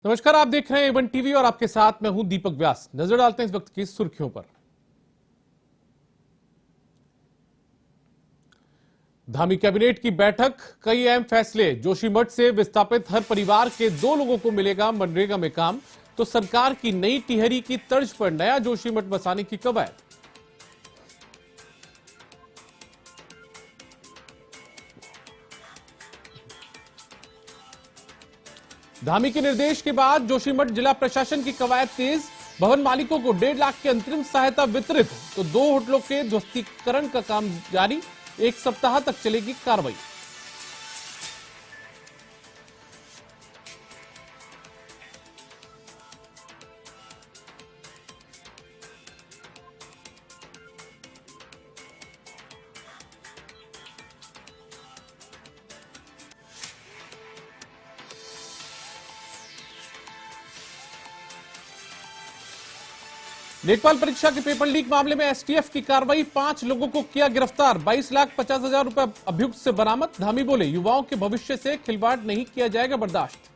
नमस्कार, आप देख रहे हैं A1 टीवी और आपके साथ मैं हूं दीपक व्यास। नजर डालते हैं इस वक्त की सुर्खियों पर। धामी कैबिनेट की बैठक, कई अहम फैसले। जोशीमठ से विस्थापित हर परिवार के 2 लोगों को मिलेगा मनरेगा में काम। तो सरकार की नई टिहरी की तर्ज पर नया जोशीमठ बसाने की कवायद। धामी के निर्देश के बाद जोशीमठ जिला प्रशासन की कवायद तेज। भवन मालिकों को 1.5 लाख की अंतरिम सहायता वितरित। तो 2 होटलों के ध्वस्तीकरण का काम जारी। 1 सप्ताह तक चलेगी कार्रवाई। लेखपाल परीक्षा के पेपर लीक मामले में एसटीएफ की कार्रवाई। 5 लोगों को किया गिरफ्तार। 22,50,000 रुपए अभियुक्त से बरामद। धामी बोले, युवाओं के भविष्य से खिलवाड़ नहीं किया जाएगा बर्दाश्त।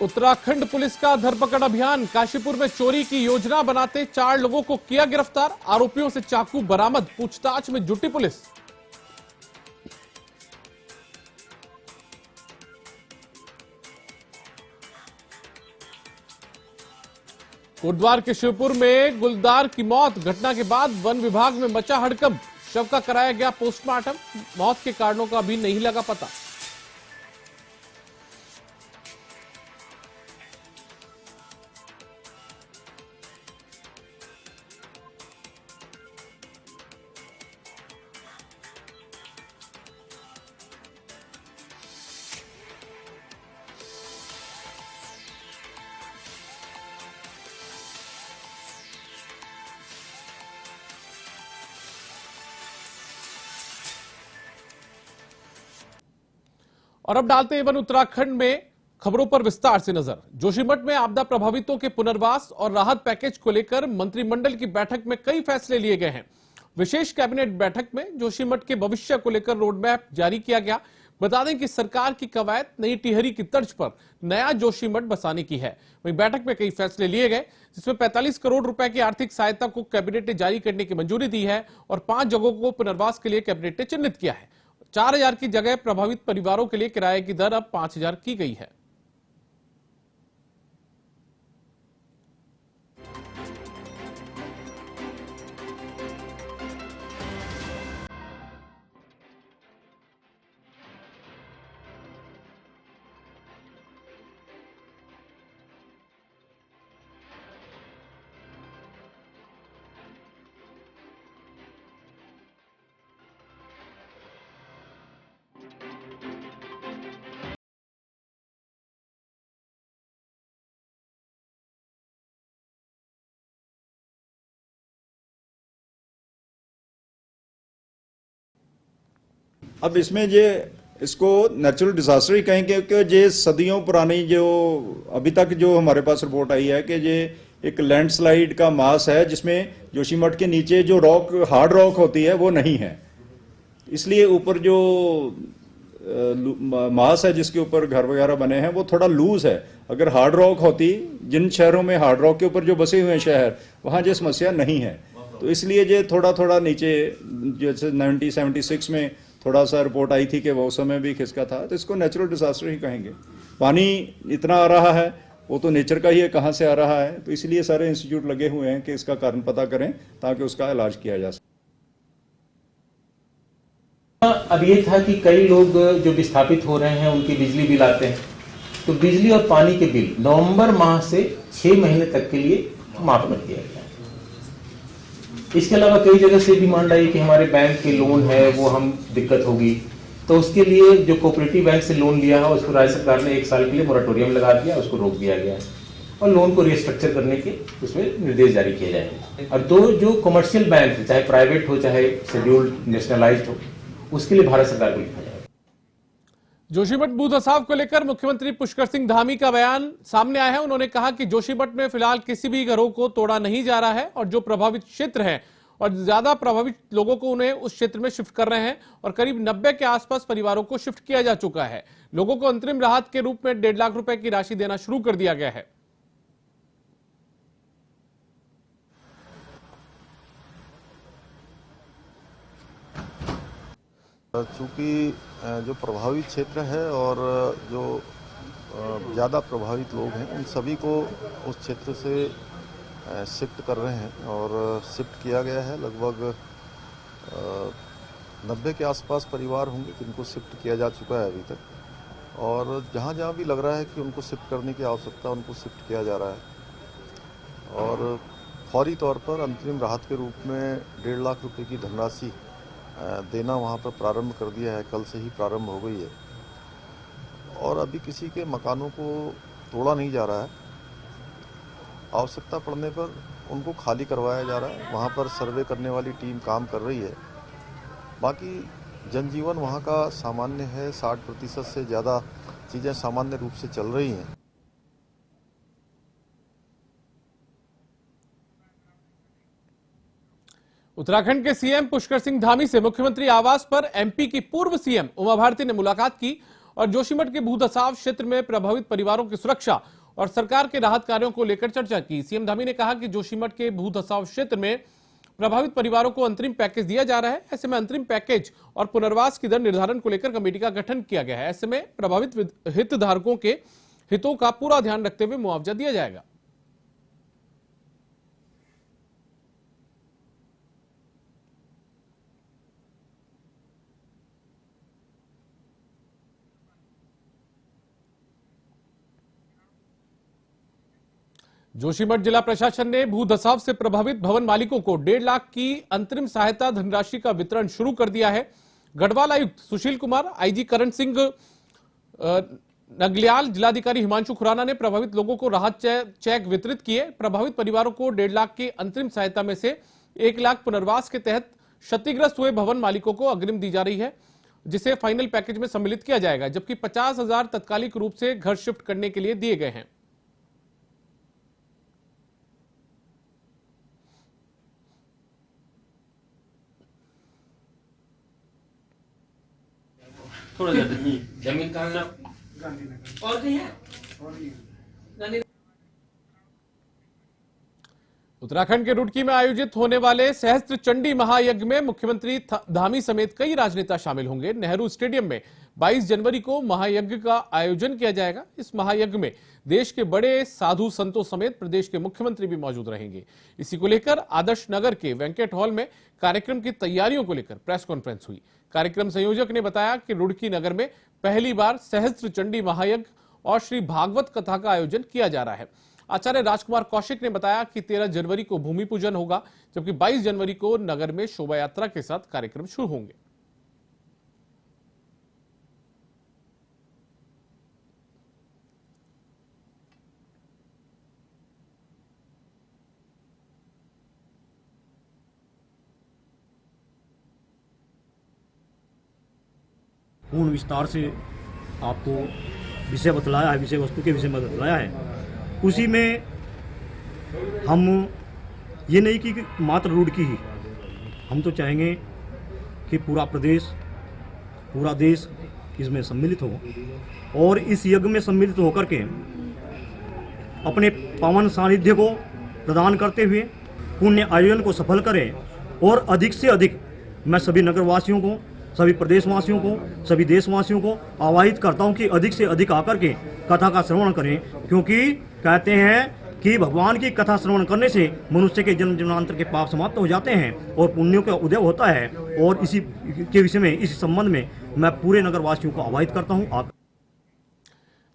उत्तराखंड पुलिस का धरपकड़ अभियान। काशीपुर में चोरी की योजना बनाते 4 लोगों को किया गिरफ्तार। आरोपियों से चाकू बरामद। पूछताछ में जुटी पुलिस। कोटद्वार के शिवपुर में गुलदार की मौत। घटना के बाद वन विभाग में मचा हड़कंप। शव का कराया गया पोस्टमार्टम। मौत के कारणों का भी नहीं लगा पता। और अब डालते हैं A1 उत्तराखंड में खबरों पर विस्तार से नजर। जोशीमठ में आपदा प्रभावितों के पुनर्वास और राहत पैकेज को लेकर मंत्रिमंडल की बैठक में कई फैसले लिए गए हैं। विशेष कैबिनेट बैठक में जोशीमठ के भविष्य को लेकर रोडमैप जारी किया गया। बता दें कि सरकार की कवायद नई टिहरी की तर्ज पर नया जोशीमठ बसाने की है। वहीं बैठक में कई फैसले लिए गए, जिसमें 45 करोड़ रुपए की आर्थिक सहायता को कैबिनेट ने जारी करने की मंजूरी दी है और 5 जगहों को पुनर्वास के लिए कैबिनेट ने चिन्हित किया है। 4,000 की जगह प्रभावित परिवारों के लिए किराए की दर अब 5,000 की गई है। अब इसमें ये इसको नेचुरल डिजास्टर ही कहेंगे क्योंकि ये सदियों पुरानी जो अभी तक जो हमारे पास रिपोर्ट आई है कि ये एक लैंडस्लाइड का मास है जिसमें जोशीमठ के नीचे जो रॉक हार्ड रॉक होती है वो नहीं है, इसलिए ऊपर जो मास है जिसके ऊपर घर वगैरह बने हैं वो थोड़ा लूज है। अगर हार्ड रॉक होती, जिन शहरों में हार्ड रॉक के ऊपर जो बसे हुए हैं शहर, वहां ये समस्या नहीं है, तो इसलिए ये थोड़ा थोड़ा नीचे, जैसे 1976 में थोड़ा सा रिपोर्ट आई थी कि वो समय भी खिसका था, तो इसको नेचुरल डिजास्टर ही कहेंगे। पानी इतना आ रहा है वो तो नेचर का ही है, कहाँ से आ रहा है, तो इसलिए सारे इंस्टीट्यूट लगे हुए हैं कि इसका कारण पता करें ताकि उसका इलाज किया जा सके। अब ये था कि कई लोग जो विस्थापित हो रहे हैं उनके बिजली बिल आते हैं, तो बिजली और पानी के बिल नवंबर माह से 6 महीने तक के लिए माफ कर दिया गया। इसके अलावा कई जगह से डिमांड आई कि हमारे बैंक के लोन है वो हम दिक्कत होगी, तो उसके लिए जो कोऑपरेटिव बैंक से लोन लिया है उसको राज्य सरकार ने 1 साल के लिए मोरेटोरियम लगा दिया, उसको रोक दिया गया और लोन को रिस्ट्रक्चर करने के उसमें निर्देश जारी किए जाएंगे। और 2 जो कमर्शियल बैंक चाहे प्राइवेट हो चाहे शेड्यूल्ड नेशनलाइज्ड हो, उसके लिए भारत सरकार को लिखा जाएगा। जोशीमठ बूथ धसाव को लेकर मुख्यमंत्री पुष्कर सिंह धामी का बयान सामने आया है। उन्होंने कहा कि जोशीमठ में फिलहाल किसी भी घरों को तोड़ा नहीं जा रहा है और जो प्रभावित क्षेत्र है और ज्यादा प्रभावित लोगों को उन्हें उस क्षेत्र में शिफ्ट कर रहे हैं और करीब 90 के आसपास परिवारों को शिफ्ट किया जा चुका है। लोगों को अंतरिम राहत के रूप में 1.5 लाख रुपए की राशि देना शुरू कर दिया गया है। चूँकि जो प्रभावित क्षेत्र है और जो ज़्यादा प्रभावित लोग हैं उन सभी को उस क्षेत्र से शिफ्ट कर रहे हैं और शिफ्ट किया गया है। लगभग 90 के आसपास परिवार होंगे जिनको शिफ्ट किया जा चुका है अभी तक, और जहाँ जहाँ भी लग रहा है कि उनको शिफ्ट करने की आवश्यकता उनको शिफ्ट किया जा रहा है। और फौरी तौर पर अंतरिम राहत के रूप में 1.5 लाख रुपए की धनराशि देना वहाँ पर प्रारंभ कर दिया है। कल से ही प्रारंभ हो गई है और अभी किसी के मकानों को तोड़ा नहीं जा रहा है। आवश्यकता पड़ने पर उनको खाली करवाया जा रहा है। वहाँ पर सर्वे करने वाली टीम काम कर रही है। बाकी जनजीवन वहाँ का सामान्य है, 60% से ज़्यादा चीज़ें सामान्य रूप से चल रही हैं। उत्तराखंड के सीएम पुष्कर सिंह धामी से मुख्यमंत्री आवास पर एमपी की पूर्व सीएम उमा भारती ने मुलाकात की और जोशीमठ के भू धसाव क्षेत्र में प्रभावित परिवारों की सुरक्षा और सरकार के राहत कार्यों को लेकर चर्चा की। सीएम धामी ने कहा कि जोशीमठ के भू धसाव क्षेत्र में प्रभावित परिवारों को अंतरिम पैकेज दिया जा रहा है। ऐसे में अंतरिम पैकेज और पुनर्वास की दर निर्धारण को लेकर कमेटी का गठन किया गया है। ऐसे में प्रभावित हितधारकों के हितों का पूरा ध्यान रखते हुए मुआवजा दिया जाएगा। जोशीमठ जिला प्रशासन ने भू धसाव से प्रभावित भवन मालिकों को 1.5 लाख की अंतरिम सहायता धनराशि का वितरण शुरू कर दिया है। गढ़वाल आयुक्त सुशील कुमार, आईजी करण सिंह नगलियाल, जिलाधिकारी हिमांशु खुराना ने प्रभावित लोगों को राहत चेक वितरित किए। प्रभावित परिवारों को 1.5 लाख की अंतरिम सहायता में से 1 लाख पुनर्वास के तहत क्षतिग्रस्त हुए भवन मालिकों को अग्रिम दी जा रही है, जिसे फाइनल पैकेज में सम्मिलित किया जाएगा, जबकि 50,000 तत्कालिक रूप से घर शिफ्ट करने के लिए दिए गए हैं। थोड़ा जमीन कहाँ और कहीं है। उत्तराखंड के रुड़की में आयोजित होने वाले सहस्त्र चंडी महायज्ञ में मुख्यमंत्री धामी समेत कई राजनेता शामिल होंगे। नेहरू स्टेडियम में 22 जनवरी को महायज्ञ का आयोजन किया जाएगा। इस महायज्ञ में देश के बड़े साधु संतों समेत प्रदेश के मुख्यमंत्री भी मौजूद रहेंगे। इसी को लेकर आदर्श नगर के वेंकट हॉल में कार्यक्रम की तैयारियों को लेकर प्रेस कॉन्फ्रेंस हुई। कार्यक्रम संयोजक ने बताया कि रुड़की नगर में पहली बार सहस्त्र चंडी महायज्ञ और श्री भागवत कथा का आयोजन किया जा रहा है। आचार्य राजकुमार कौशिक ने बताया कि 13 जनवरी को भूमि पूजन होगा, जबकि 22 जनवरी को नगर में शोभा यात्रा के साथ कार्यक्रम शुरू होंगे। पूर्ण विस्तार से आपको विषय बतलाया है, विषय वस्तु के विषय में बतलाया है। उसी में हम ये नहीं कि मात्र रुड़की ही, हम तो चाहेंगे कि पूरा प्रदेश, पूरा देश इसमें सम्मिलित हो और इस यज्ञ में सम्मिलित होकर के अपने पावन सानिध्य को प्रदान करते हुए पुण्य आयोजन को सफल करें। और अधिक से अधिक मैं सभी नगरवासियों को, सभी प्रदेशवासियों को, सभी देशवासियों को आह्वाहित करता हूं कि अधिक से अधिक आकर के कथा का श्रवण करें, क्योंकि कहते हैं कि भगवान की कथा श्रवण करने से मनुष्य के जन्म जन्मांतर के पाप समाप्त हो जाते हैं और पुण्यों का उदय होता है। और इसी के विषय में, इस संबंध में मैं पूरे नगरवासियों को आह्वाहित करता हूं।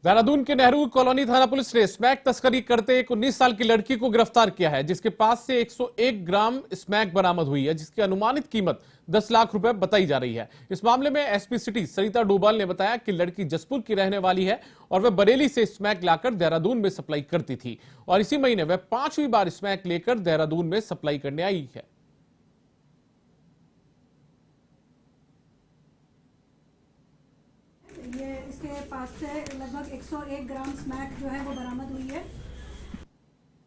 देहरादून के नेहरू कॉलोनी थाना पुलिस ने स्मैक तस्करी करते एक 19 साल की लड़की को गिरफ्तार किया है, जिसके पास से 101 ग्राम स्मैक बरामद हुई है, जिसकी अनुमानित कीमत 10 लाख रुपए बताई जा रही है। इस मामले में एसपी सिटी सरिता डोभाल ने बताया कि लड़की जसपुर की रहने वाली है और वह बरेली से स्मैक लाकर देहरादून में सप्लाई करती थी और इसी महीने वह 5वीं बार स्मैक लेकर देहरादून में सप्लाई करने आई है। ये इसके पास से लगभग 101 ग्राम स्मैक जो है वो बरामद हुई है।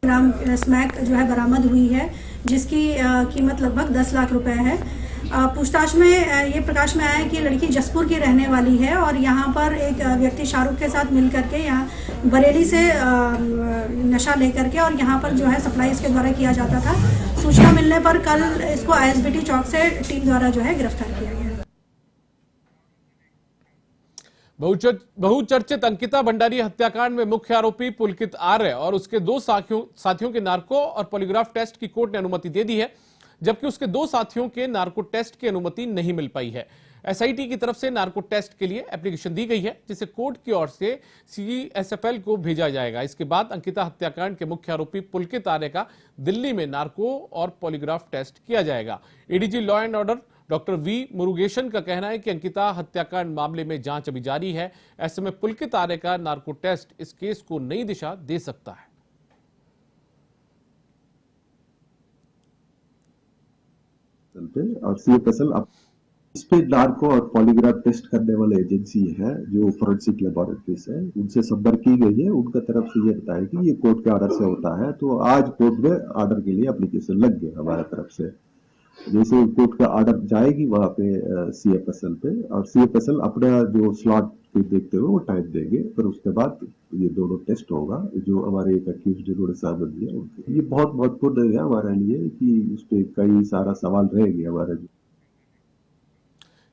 ग्राम स्मैक जो है बरामद हुई है, जिसकी कीमत लगभग 10 लाख रुपए है। पूछताछ में ये प्रकाश में आया है कि लड़की जसपुर की रहने वाली है और यहाँ पर एक व्यक्ति शाहरुख के साथ मिल करके यहाँ बरेली से नशा लेकर के और यहाँ पर जो है सप्लाई इसके द्वारा किया जाता था। सूचना मिलने पर कल इसको आईएसबीटी चौक से टीम द्वारा जो है गिरफ्तार किया गया। बहुचर्चित अंकिता भंडारी हत्याकांड में मुख्य आरोपी पुलकित आर्य और उसके दो साथियों के नार्को और पॉलीग्राफ टेस्ट की कोर्ट ने अनुमति दे दी है, जबकि उसके दो साथियों के नार्को टेस्ट की अनुमति नहीं मिल पाई है। एसआईटी की तरफ से नार्को टेस्ट के लिए एप्लीकेशन दी गई है, जिसे कोर्ट की ओर से सीएसएफएल को भेजा जाएगा। इसके बाद अंकिता हत्याकांड के मुख्य आरोपी पुलकित आर्य का दिल्ली में नार्को और पॉलीग्राफ टेस्ट किया जाएगा। ADG law and order doctor V Murugesan का कहना है कि अंकिता हत्याकांड मामले में जांच अभी जारी है। ऐसे में पुलकित आर्य का नार्को टेस्ट इस केस को नई दिशा दे सकता है। और सीएफएसएल इस पे नार्को और पॉलीग्राफ टेस्ट करने वाले एजेंसी है जो फोरेंसिक लेबोरेटरीज है, उनसे संपर्क की गई है। उनका तरफ से ये बताया कि ये कोर्ट के ऑर्डर से होता है, तो आज कोर्ट में ऑर्डर के लिए एप्लीकेशन लग गया हमारे तरफ से। जैसे कोर्ट का ऑर्डर जाएगी वहां पे सीएफएसएल पे, और सीएफएसएल अपना जो स्लॉट देखते हुए वो टाइम देंगे, फिर उसके बाद ये दोनों टेस्ट होगा जो हमारे एक अक्यूज्ड जिन्होंने सामने दिया उनके। ये बहुत महत्वपूर्ण है हमारे लिए कि उस पर कई सारा सवाल रहेंगे हमारे लिए।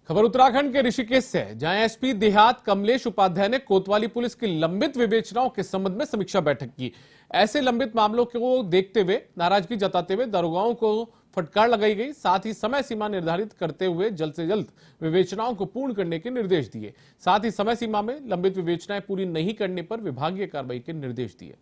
खबर उत्तराखंड के ऋषिकेश से है, जहां एसपी देहात कमलेश उपाध्याय ने कोतवाली पुलिस की लंबित विवेचनाओं के संबंध में समीक्षा बैठक की। ऐसे लंबित मामलों को देखते हुए नाराजगी जताते हुए दारोगाओं को फटकार लगाई गई। साथ ही समय सीमा निर्धारित करते हुए जल्द से जल्द विवेचनाओं को पूर्ण करने के निर्देश दिए। साथ ही समय सीमा में लंबित विवेचनाएं पूरी नहीं करने पर विभागीय कार्रवाई के निर्देश दिए।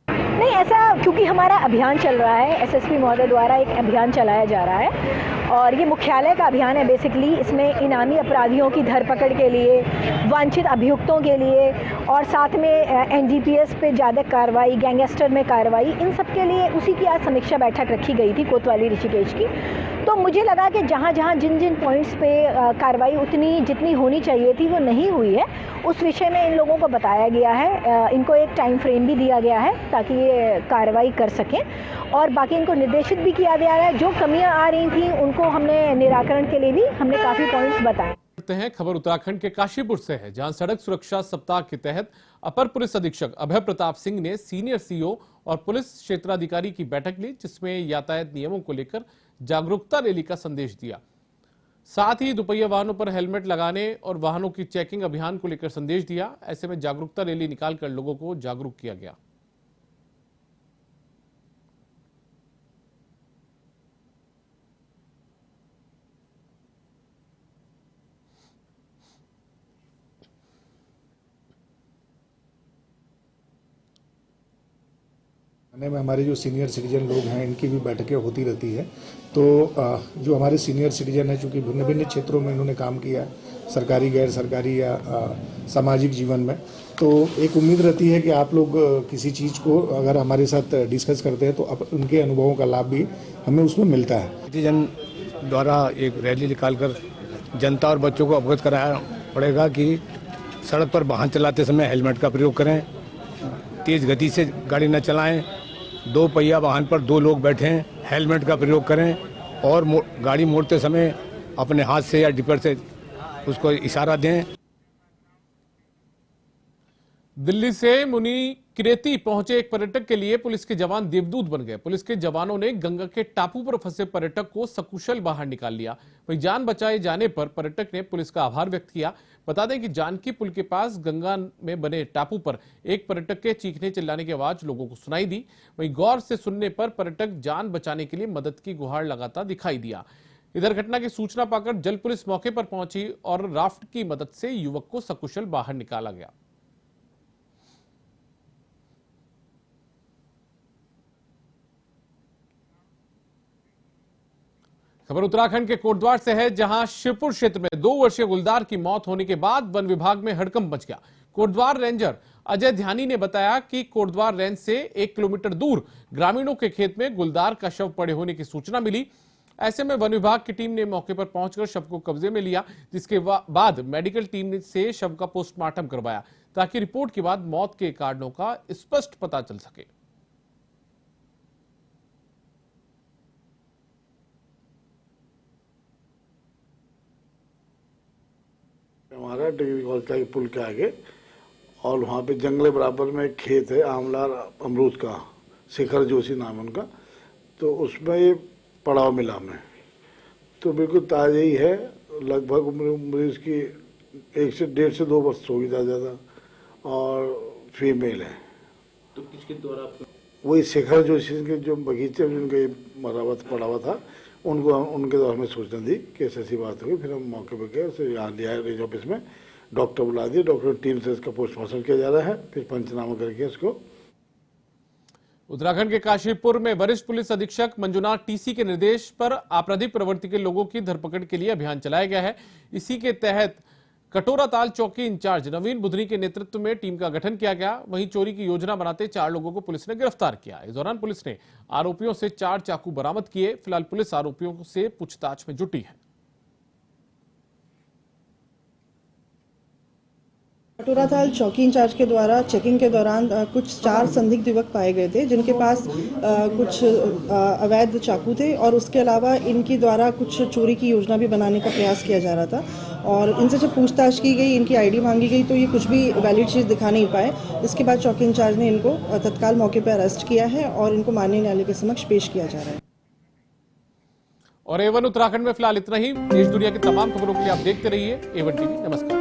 नहीं, ऐसा क्योंकि हमारा अभियान चल रहा है, एसएसपी महोदय द्वारा एक अभियान चलाया जा रहा है और ये मुख्यालय का अभियान है। बेसिकली इसमें इनामी अपराधियों की धरपकड़ के लिए, वांछित अभियुक्तों के लिए और साथ में एनडीपीएस पे ज़्यादा कार्रवाई, गैंगस्टर में कार्रवाई, इन सब के लिए उसी की आज समीक्षा बैठक रखी गई थी कोतवाली ऋषिकेश की। तो मुझे लगा कि जहाँ जहाँ जिन जिन पॉइंट्स पे कार्रवाई उतनी जितनी होनी चाहिए थी वो नहीं हुई है, उस विषय में इन लोगों को बताया गया है। इनको एक टाइम फ्रेम भी दिया गया है ताकि ये कार्रवाई कर सकें और बाकी इनको निर्देशित भी किया गया है। जो कमियां आ रही थी उनको हमने निराकरण के लिए भी हमने काफ़ी पॉइंट्स बताए हैं। खबर उत्तराखंड के काशीपुर से है, जहां सड़क सुरक्षा सप्ताह के तहत अपर पुलिस अधीक्षक अभय प्रताप सिंह ने सीनियर सीओ और पुलिस क्षेत्राधिकारी की बैठक ली, जिसमें यातायात नियमों को लेकर जागरूकता रैली का संदेश दिया। साथ ही दुपहिया वाहनों पर हेलमेट लगाने और वाहनों की चेकिंग अभियान को लेकर संदेश दिया। ऐसे में जागरूकता रैली निकालकर लोगों को जागरूक किया गया। में हमारे जो सीनियर सिटीजन लोग हैं इनकी भी बैठकें होती रहती है। तो जो हमारे सीनियर सिटीजन हैं, चूँकि भिन्न भिन्न क्षेत्रों में इन्होंने काम किया है, सरकारी, गैर सरकारी या सामाजिक जीवन में, तो एक उम्मीद रहती है कि आप लोग किसी चीज़ को अगर हमारे साथ डिस्कस करते हैं तो अब उनके अनुभवों का लाभ भी हमें उसमें मिलता है। सिटीजन द्वारा एक रैली निकालकर जनता और बच्चों को अवगत कराया पड़ेगा कि सड़क पर वाहन चलाते समय हेलमेट का प्रयोग करें, तेज़ गति से गाड़ी न चलाएं, दो पहिया वाहन पर दो लोग बैठें, हेलमेट का प्रयोग करें और गाड़ी मोड़ते समय अपने हाथ से या डिपर से उसको इशारा दें। दिल्ली से मुनिकिरेती पहुंचे एक पर्यटक के लिए पुलिस के जवान देवदूत बन गए। पुलिस के जवानों ने गंगा के टापू पर फंसे पर्यटक को सकुशल बाहर निकाल लिया। वहीं जान बचाए जाने पर पर्यटक ने पुलिस का आभार व्यक्त किया। बता दें कि जानकी पुल के पास गंगा में बने टापू पर एक पर्यटक के चीखने चिल्लाने की आवाज लोगों को सुनाई दी। वहीं गौर से सुनने पर पर्यटक जान बचाने के लिए मदद की गुहार लगाता दिखाई दिया। इधर घटना की सूचना पाकर जल पुलिस मौके पर पहुंची और राफ्ट की मदद से युवक को सकुशल बाहर निकाला गया। खबर उत्तराखंड के कोटद्वार से है, जहां शिवपुर क्षेत्र में 2 वर्षीय गुलदार की मौत होने के बाद वन विभाग में हड़कंप मच गया। कोटद्वार रेंजर अजय ध्यानी ने बताया कि कोटद्वार रेंज से 1 किलोमीटर दूर ग्रामीणों के खेत में गुलदार का शव पड़े होने की सूचना मिली। ऐसे में वन विभाग की टीम ने मौके पर पहुंचकर शव को कब्जे में लिया, जिसके बाद मेडिकल टीम से शव का पोस्टमार्टम करवाया ताकि रिपोर्ट के बाद मौत के कारणों का स्पष्ट पता चल सके। हमारा डिग्री कॉलेज का पुल के आगे और वहाँ पे जंगले बराबर में एक खेत है आंवला अमरूद का, शेखर जोशी नाम उनका, तो उसमें ये पड़ाव मिला हमें। तो बिल्कुल ताज़ा ही है, लगभग उम्र इसकी 1 से 1.5 से 2 वर्ष होगी ज़्यादा, और फीमेल है। तो किसके द्वारा? वही शेखर जोशी के जो बगीचे में जिनका ये पड़ा हुआ था, उनको उनके द्वारा हमें सूचना दी कि ऐसी बात हुई। फिर हम मौके पर गए, उसे यहाँ लिया रेंज ऑफिस में, डॉक्टर बुला दिए, डॉक्टर टीम से इसका पोस्टमार्टम किया जा रहा है, फिर पंचनामा करके इसको। उत्तराखंड के काशीपुर में वरिष्ठ पुलिस अधीक्षक मंजुनाथ टीसी के निर्देश पर आपराधिक प्रवृत्ति के लोगों की धरपकड़ के लिए अभियान चलाया गया है। इसी के तहत कटोराताल चौकी इंचार्ज नवीन बुधनी के नेतृत्व में टीम का गठन किया गया। वहीं चोरी की योजना बनाते 4 लोगों को पुलिस ने गिरफ्तार किया। इस दौरान पुलिस ने आरोपियों से 4 चाकू बरामद किए। फिलहाल पुलिस आरोपियों से पूछताछ में जुटी है। कटोराताल चौकी इंचार्ज के द्वारा चेकिंग के दौरान कुछ 4 संदिग्ध युवक पाए गए थे, जिनके पास कुछ अवैध चाकू थे और उसके अलावा इनके द्वारा कुछ चोरी की योजना भी बनाने का प्रयास किया जा रहा था। और इनसे जब पूछताछ की गई, इनकी आईडी मांगी गई, तो ये कुछ भी वैलिड चीज़ दिखा नहीं पाए। इसके बाद चौकी इंचार्ज ने इनको तत्काल मौके पर अरेस्ट किया है और इनको माननीय न्यायालय के समक्ष पेश किया जा रहा है। और A1 उत्तराखंड में फिलहाल इतना ही। देश दुनिया की तमाम खबरों के लिए आप देखते रहिए A1 टीवी। नमस्कार।